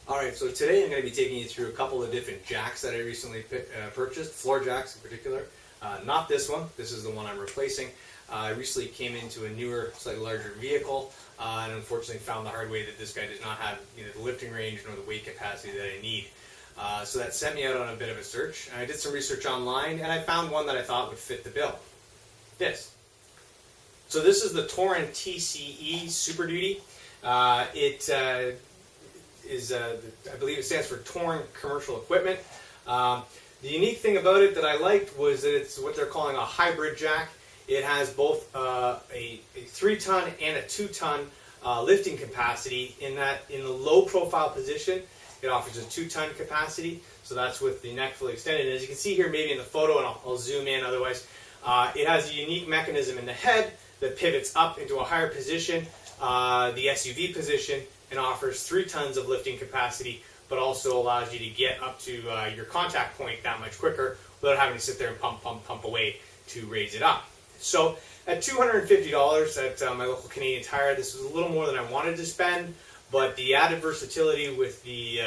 Alright, so today I'm going to be taking you through a couple of different jacks that I recently purchased, floor jacks in particular. Not this one, this is the one I'm replacing. I recently came into a newer, slightly larger vehicle, and unfortunately found the hard way that this guy does not have the lifting range nor the weight capacity that I need. So that sent me out on a bit of a search. And I did some research online, and I found one that I thought would fit the bill. This. So this is the Torin TCE Super Duty. I believe it stands for Torin Commercial Equipment. The unique thing about it that I liked was that it's what they're calling a hybrid jack. It has both a 3-ton and a 2-ton lifting capacity. In the low profile position, it offers a 2-ton capacity, so that's with the neck fully extended. And as you can see here, maybe in the photo, and I'll zoom in otherwise, it has a unique mechanism in the head that pivots up into a higher position, the SUV position, and offers 3 tons of lifting capacity, but also allows you to get up to your contact point that much quicker without having to sit there and pump away to raise it up. So at $250 at my local Canadian Tire, this was a little more than I wanted to spend, but the added versatility with the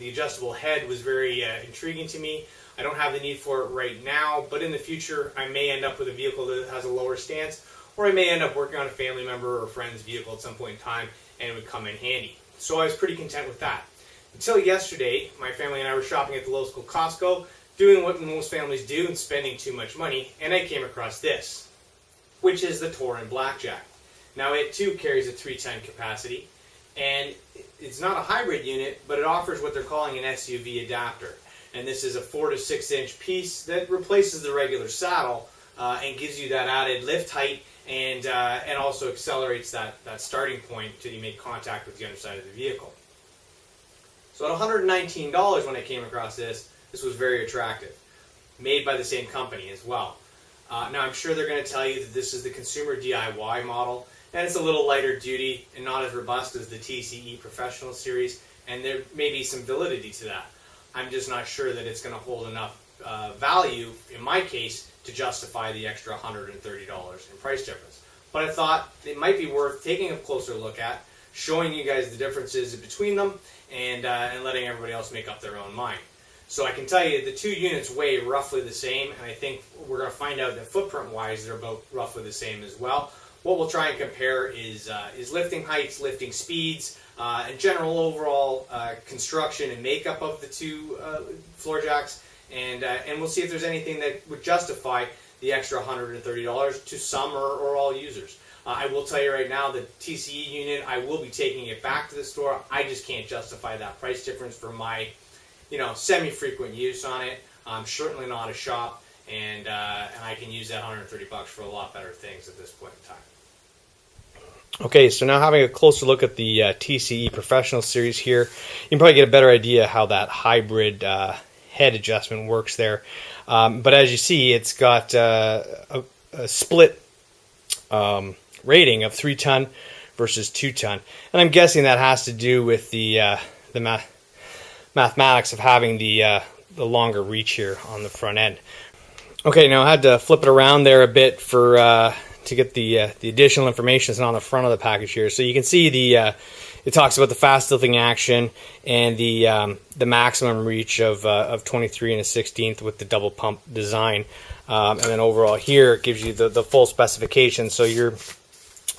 adjustable head was very intriguing to me. I don't have the need for it right now, but in the future I may end up with a vehicle that has a lower stance, or I may end up working on a family member or friend's vehicle at some point in time, and it would come in handy. So I was pretty content with that. Until yesterday, my family and I were shopping at the local Costco, doing what most families do and spending too much money, and I came across this, which is the Torin Blackjack. Now it too carries a 3-ton capacity, and it's not a hybrid unit, but it offers what they're calling an SUV adapter. And this is a 4 to 6 inch piece that replaces the regular saddle and gives you that added lift height, and also accelerates that starting point until you make contact with the underside of the vehicle. So at $119 when I came across this was very attractive. Made by the same company as well. Now I'm sure they're going to tell you that this is the consumer DIY model, and it's a little lighter duty and not as robust as the TCE Professional Series, and there may be some validity to that. I'm just not sure that it's going to hold enough value, in my case, to justify the extra $130 in price difference. But I thought it might be worth taking a closer look at, showing you guys the differences between them, and letting everybody else make up their own mind. So I can tell you the 2 units weigh roughly the same, and I think we're going to find out that footprint-wise they're about roughly the same as well. What we'll try and compare is lifting heights, lifting speeds, and general overall construction and makeup of the 2 floor jacks. And we'll see if there's anything that would justify the extra $130 to some or all users. I will tell you right now, the TCE unit, I will be taking it back to the store. I just can't justify that price difference for my, semi-frequent use on it. I'm certainly not a shop, and I can use that $130 for a lot better things at this point in time. Okay, so now having a closer look at the TCE Professional Series here, you can probably get a better idea how that hybrid head adjustment works there. But as you see, it's got a split rating of 3-ton versus 2-ton. And I'm guessing that has to do with the mathematics of having the longer reach here on the front end. Okay, now I had to flip it around there a bit to get the additional information that's on the front of the package here. So you can see it talks about the fast lifting action and the maximum reach of 23 1/16 with the double pump design, and then overall here it gives you the full specification. So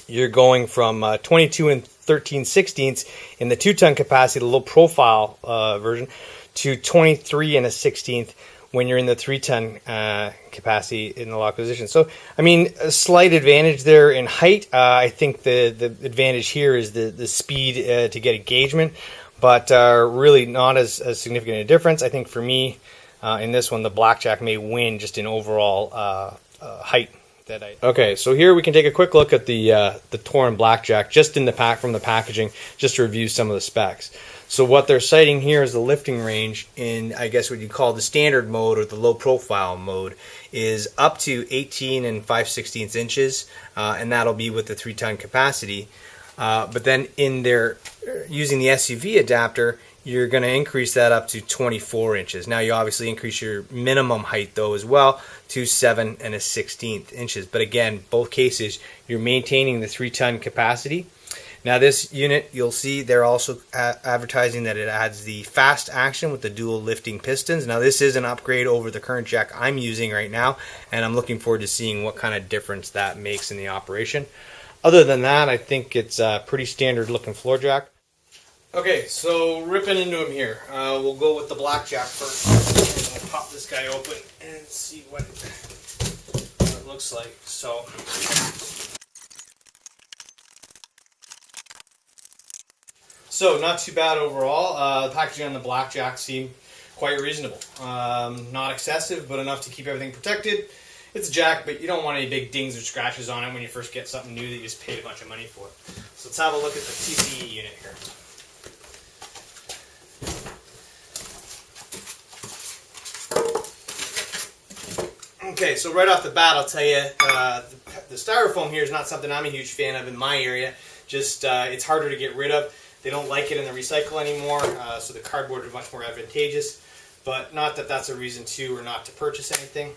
you're going from 22 13/16 in the 2-ton capacity, the low profile version, to 23 1/16 when you're in the 3-ton capacity in the lock position. So, I mean, a slight advantage there in height. I think the advantage here is the speed to get engagement, but really not as significant a difference. I think for me, in this one, the Blackjack may win just in overall height. Okay, so here we can take a quick look at the Torin Blackjack just in the from the packaging, just to review some of the specs. So what they're citing here is the lifting range in, I guess what you call the standard mode or the low profile mode, is up to 18 5/16 inches, and that'll be with the 3-ton capacity. But then in their using the SUV adapter, you're going to increase that up to 24 inches. Now you obviously increase your minimum height though as well to 7 1/16 inches. But again, both cases you're maintaining the 3-ton capacity. Now this unit, you'll see they're also advertising that it adds the fast action with the dual lifting pistons. Now this is an upgrade over the current jack I'm using right now, and I'm looking forward to seeing what kind of difference that makes in the operation. Other than that, I think it's a pretty standard looking floor jack. Okay, so ripping into him here. We'll go with the black jack first. And we'll pop this guy open and see what it looks like. So not too bad overall. The packaging on the blackjack seemed quite reasonable. Not excessive, but enough to keep everything protected. It's a jack, but you don't want any big dings or scratches on it when you first get something new that you just paid a bunch of money for. So let's have a look at the TCE unit here. Okay, so right off the bat, I'll tell you, the styrofoam here is not something I'm a huge fan of in my area. Just, it's harder to get rid of. They don't like it in the recycle anymore, so the cardboard is much more advantageous. But not that that's a reason to or not to purchase anything.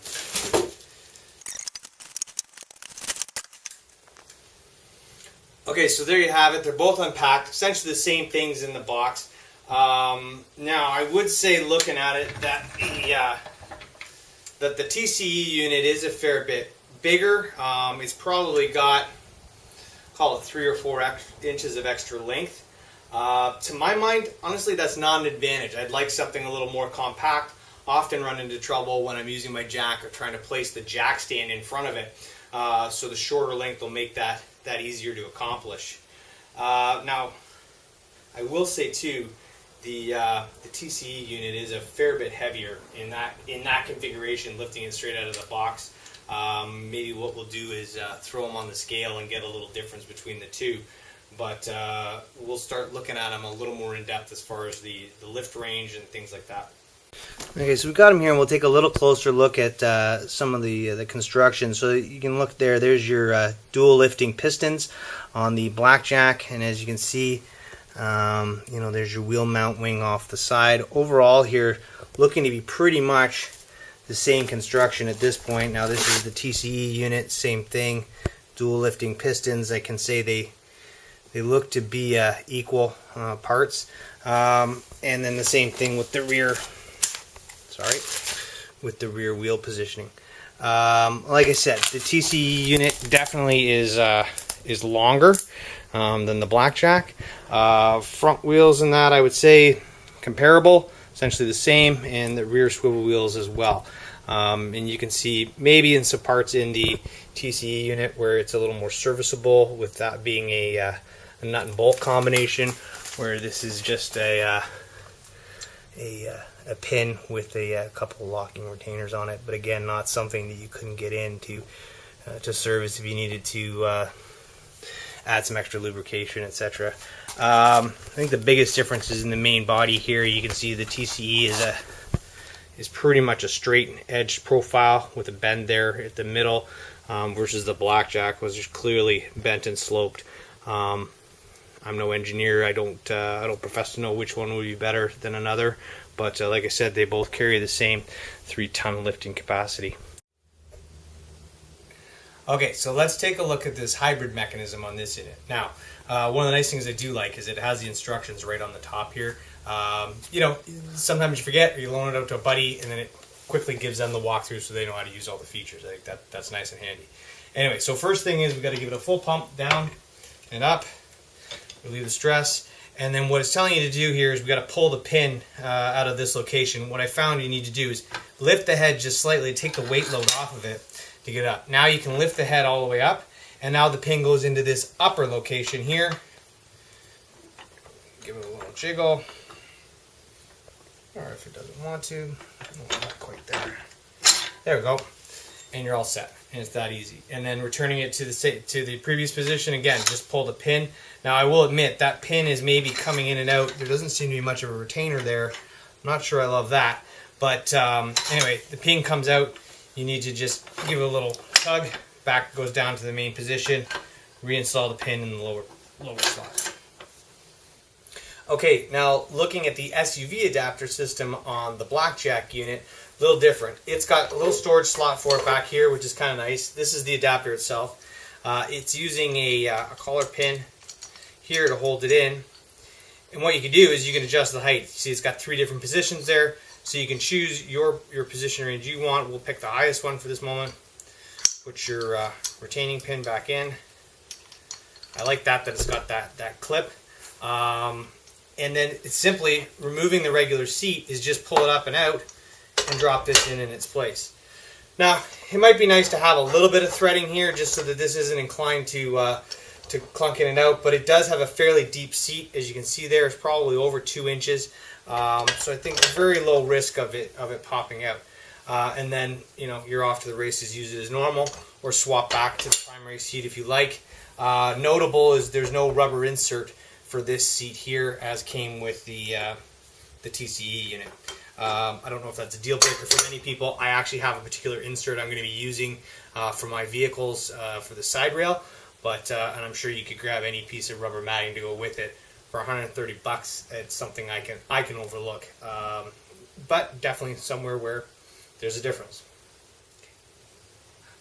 Okay, so there you have it. They're both unpacked. Essentially the same things in the box. Now, I would say, looking at it, that the TCE unit is a fair bit bigger. It's probably got, call it 3 or 4 inches of extra length. To my mind, honestly, that's not an advantage. I'd like something a little more compact. Often run into trouble when I'm using my jack or trying to place the jack stand in front of it. So the shorter length will make that easier to accomplish. Now, I will say too, the TCE unit is a fair bit heavier in that configuration, lifting it straight out of the box. Maybe what we'll do is throw them on the scale and get a little difference between the two. But we'll start looking at them a little more in depth as far as the lift range and things like that. Okay, so we've got them here, and we'll take a little closer look at some of the construction. So you can look there. There's your dual lifting pistons on the blackjack, and as you can see, there's your wheel mount wing off the side. Overall, here looking to be pretty much the same construction at this point. Now this is the TCE unit, same thing, dual lifting pistons. I can say they look to be equal parts, and then the same thing with the rear. With the rear wheel positioning. Like I said, the TCE unit definitely is longer than the blackjack. Front wheels and that, I would say comparable, essentially the same, and the rear swivel wheels as well. And you can see maybe in some parts in the TCE unit where it's a little more serviceable, with that being a nut and bolt combination, where this is just a pin with a couple of locking retainers on it, but again, not something that you couldn't get in to service if you needed to add some extra lubrication, etc. I think the biggest difference is in the main body here. You can see the TCE is pretty much a straight edge profile with a bend there at the middle, versus the blackjack was just clearly bent and sloped. I'm no engineer. I don't profess to know which one would be better than another, but like I said, they both carry the same 3-ton lifting capacity. Okay, so let's take a look at this hybrid mechanism on this unit. Now, one of the nice things I do like is it has the instructions right on the top here. Sometimes you forget, or you loan it out to a buddy, and then it quickly gives them the walkthrough so they know how to use all the features. I think that's nice and handy. Anyway, so first thing is we've got to give it a full pump down and up. Relieve the stress, and then what it's telling you to do here is we've got to pull the pin out of this location. What I found you need to do is lift the head just slightly, take the weight load off of it to get up. Now you can lift the head all the way up, and now the pin goes into this upper location here. Give it a little jiggle, or if it doesn't want to, not quite there. There we go, and you're all set. And it's that easy. And then returning it to the previous position, again, just pull the pin. Now I will admit that pin is maybe coming in and out. There doesn't seem to be much of a retainer there. I'm not sure I love that. But anyway, the pin comes out. You need to just give it a little tug. Back goes down to the main position. Reinstall the pin in the lower slot. Okay, now looking at the SUV adapter system on the blackjack unit, a little different. It's got a little storage slot for it back here, which is kind of nice. This is the adapter itself. It's using a collar pin here to hold it in. And what you can do is you can adjust the height. See, it's got 3 different positions there, so you can choose your position range you want. We'll pick the highest one for this moment. Put your retaining pin back in. I like that it's got that clip. And then it's simply removing the regular seat is just pull it up and out and drop this in its place. Now, it might be nice to have a little bit of threading here just so that this isn't inclined to clunk in and out, but it does have a fairly deep seat. As you can see there, it's probably over 2 inches. So I think very low risk of it popping out. And then, you know, you're off to the races. Use it as normal or swap back to the primary seat if you like. Notable is there's no rubber insert for this seat here, as came with the TCE unit. I don't know if that's a deal breaker for many people. I actually have a particular insert I'm going to be using for my vehicles for the side rail, but and I'm sure you could grab any piece of rubber matting to go with it. For 130 bucks, it's something I can overlook, but definitely somewhere where there's a difference.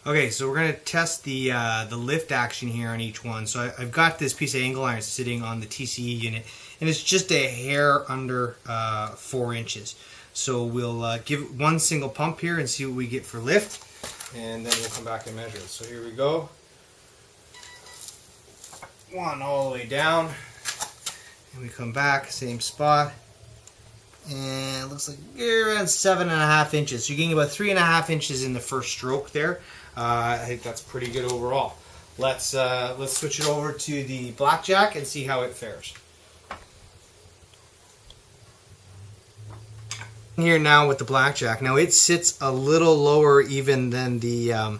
Okay, so we're going to test the lift action here on each one. So I've got this piece of angle iron sitting on the TCE unit, and it's just a hair under 4 inches. So we'll give one single pump here and see what we get for lift, and then we'll come back and measure it. So here we go. One all the way down, and we come back, same spot. And it looks like you're around 7.5 inches. So you're getting about 3.5 inches in the first stroke there. I think that's pretty good overall. Let's switch it over to the blackjack and see how it fares. Here now with the blackjack. Now it sits a little lower even than the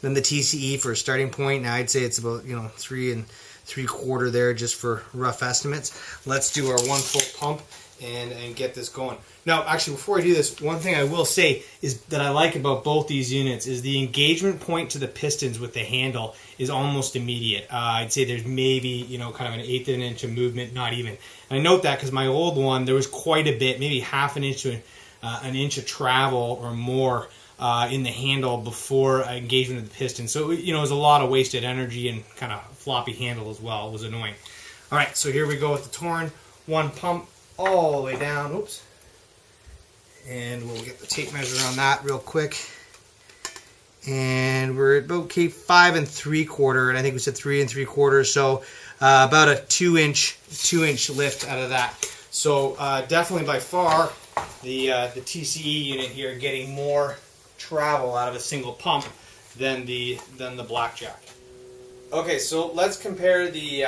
TCE for a starting point. Now I'd say it's about 3 3/4 there just for rough estimates. Let's do our 1 full pump and get this going. Now, actually, before I do this, one thing I will say is that I like about both these units is the engagement point to the pistons with the handle is almost immediate. I'd say there's maybe, kind of an 1/8 of an inch of movement, not even. And I note that because my old one, there was quite a bit, maybe 1/2 inch to an inch of travel or more in the handle before engagement of the piston. So, it was a lot of wasted energy and kind of floppy handle as well. It was annoying. All right, so here we go with the Torin. 1 pump all the way down. Oops. And we'll get the tape measure on that real quick. And we're at about 5 3/4, and I think we said 3 3/4, so about a 2-inch lift out of that. So definitely by far the TCE unit here getting more travel out of a single pump than the blackjack. Okay, so let's compare the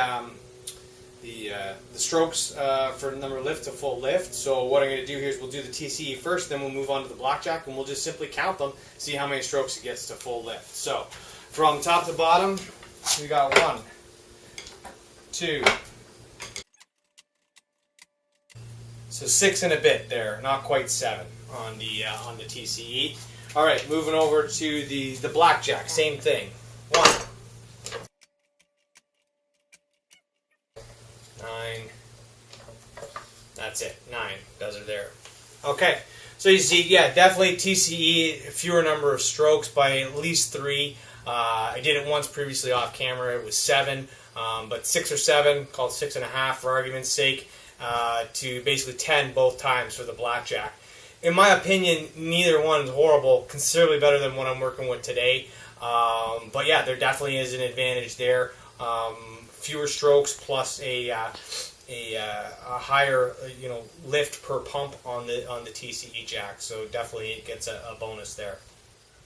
strokes for number lift to full lift. So what I'm going to do here is we'll do the TCE first, then we'll move on to the blackjack, and we'll just simply count them, see how many strokes it gets to full lift. So from top to bottom, we got 1, 2, so 6 and a bit there, not quite 7 on the TCE. All right, moving over to the blackjack, same thing. 1, 9. That's it. 9 does it there. Okay, so you see, yeah, definitely TCE, fewer number of strokes by at least 3. I did it once previously off camera. It was 7, but 6 or 7, called 6.5 for argument's sake, to basically 10 both times for the blackjack. In my opinion, neither one is horrible. Considerably better than what I'm working with today. But yeah, there definitely is an advantage there. Fewer strokes plus a higher lift per pump on the TCE jack. So definitely it gets a bonus there.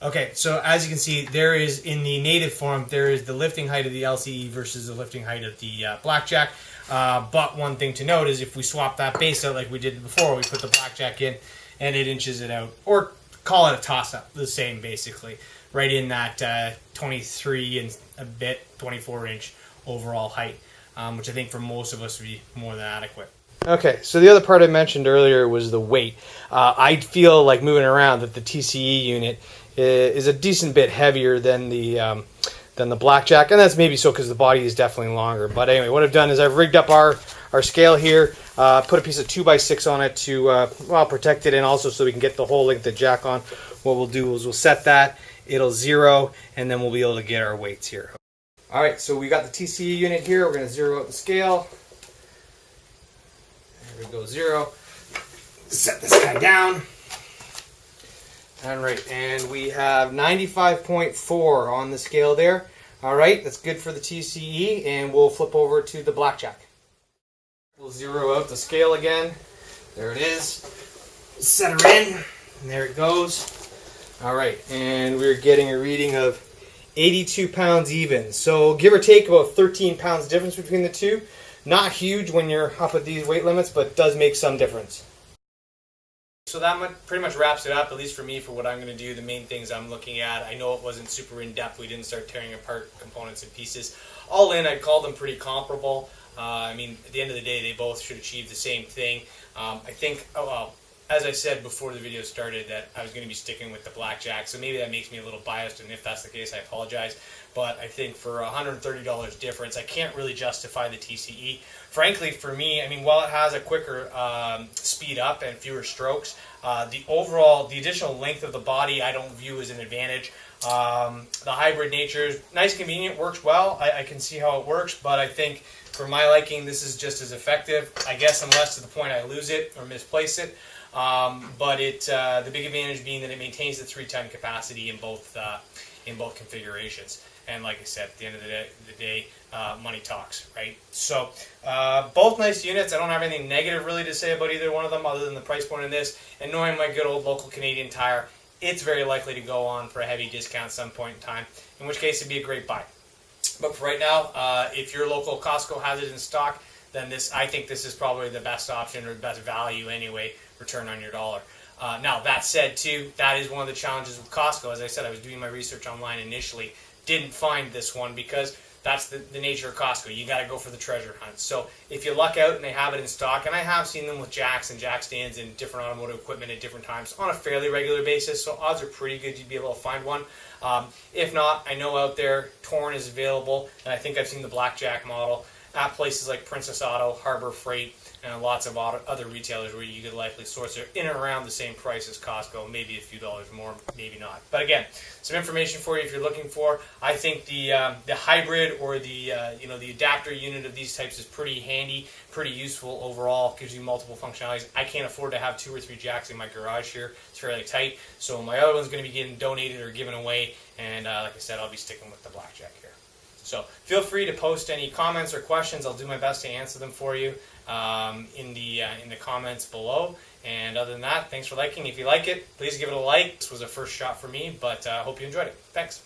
Okay, so as you can see, there is in the native form there is the lifting height of the LCE versus the lifting height of the blackjack. But one thing to note is if we swap that base out like we did before, we put the blackjack in and it inches it out, or call it a toss-up, the same basically, right in that 23 and a bit, 24-inch overall height, which I think for most of us would be more than adequate. Okay, so the other part I mentioned earlier was the weight. I feel like moving around that the TCE unit is a decent bit heavier than the blackjack, and that's maybe so because the body is definitely longer. But anyway, what I've done is I've rigged up our scale here, put a piece of 2x6 on it to protect it, and also so we can get the whole length of the jack on. What we'll do is we'll set that, it'll 0, and then we'll be able to get our weights here. All right, so we got the TCE unit here. We're going to zero out the scale. There we go, 0. Set this guy down. All right, and we have 95.4 on the scale there. All right, that's good for the TCE, and we'll flip over to the blackjack. We'll zero out the scale again. There it is. Set her in, and there it goes. All right, and we're getting a reading of 82 pounds even. So give or take about 13 pounds difference between the two. Not huge when you're up at these weight limits, but does make some difference. So that pretty much wraps it up, at least for me, for what I'm going to do, the main things I'm looking at. I know it wasn't super in-depth. We didn't start tearing apart components and pieces. All in, I'd call them pretty comparable. I mean, at the end of the day, they both should achieve the same thing. I think, as I said before the video started, that I was going to be sticking with the blackjack, so maybe that makes me a little biased, and if that's the case, I apologize. But I think for $130 difference, I can't really justify the TCE. Frankly, for me, I mean, while it has a quicker speed up and fewer strokes, the additional length of the body I don't view as an advantage. The hybrid nature is nice, convenient, works well. I can see how it works, but I think for my liking, this is just as effective. I guess unless to the point I lose it or misplace it. But the big advantage being that it maintains the 3-ton capacity in both configurations. And like I said, at the end of the day, money talks, right? So both nice units. I don't have anything negative really to say about either one of them other than the price point in this. And knowing my good old local Canadian Tire, it's very likely to go on for a heavy discount at some point in time, in which case it'd be a great buy. But for right now, if your local Costco has it in stock, then I think this is probably the best option or the best value anyway, return on your dollar. Now, that said, too, that is one of the challenges with Costco. As I said, I was doing my research online initially, didn't find this one because that's the nature of Costco. You got to go for the treasure hunt. So if you luck out and they have it in stock, and I have seen them with jacks and jack stands and different automotive equipment at different times on a fairly regular basis, so odds are pretty good you'd be able to find one. If not, I know out there Torin is available, and I think I've seen the blackjack model at places like Princess Auto, Harbor Freight, and lots of other retailers where you could likely source it in and around the same price as Costco, maybe a few dollars more, maybe not. But again, some information for you if you're looking for. I think the hybrid or the adapter unit of these types is pretty handy, pretty useful overall. Gives you multiple functionalities. I can't afford to have 2 or 3 jacks in my garage here. It's fairly tight, so my other one's going to be getting donated or given away. And like I said, I'll be sticking with the blackjack here. So feel free to post any comments or questions. I'll do my best to answer them for you in the comments below. And other than that, thanks for liking. If you like it, please give it a like. This was a first shot for me, but I hope you enjoyed it. Thanks.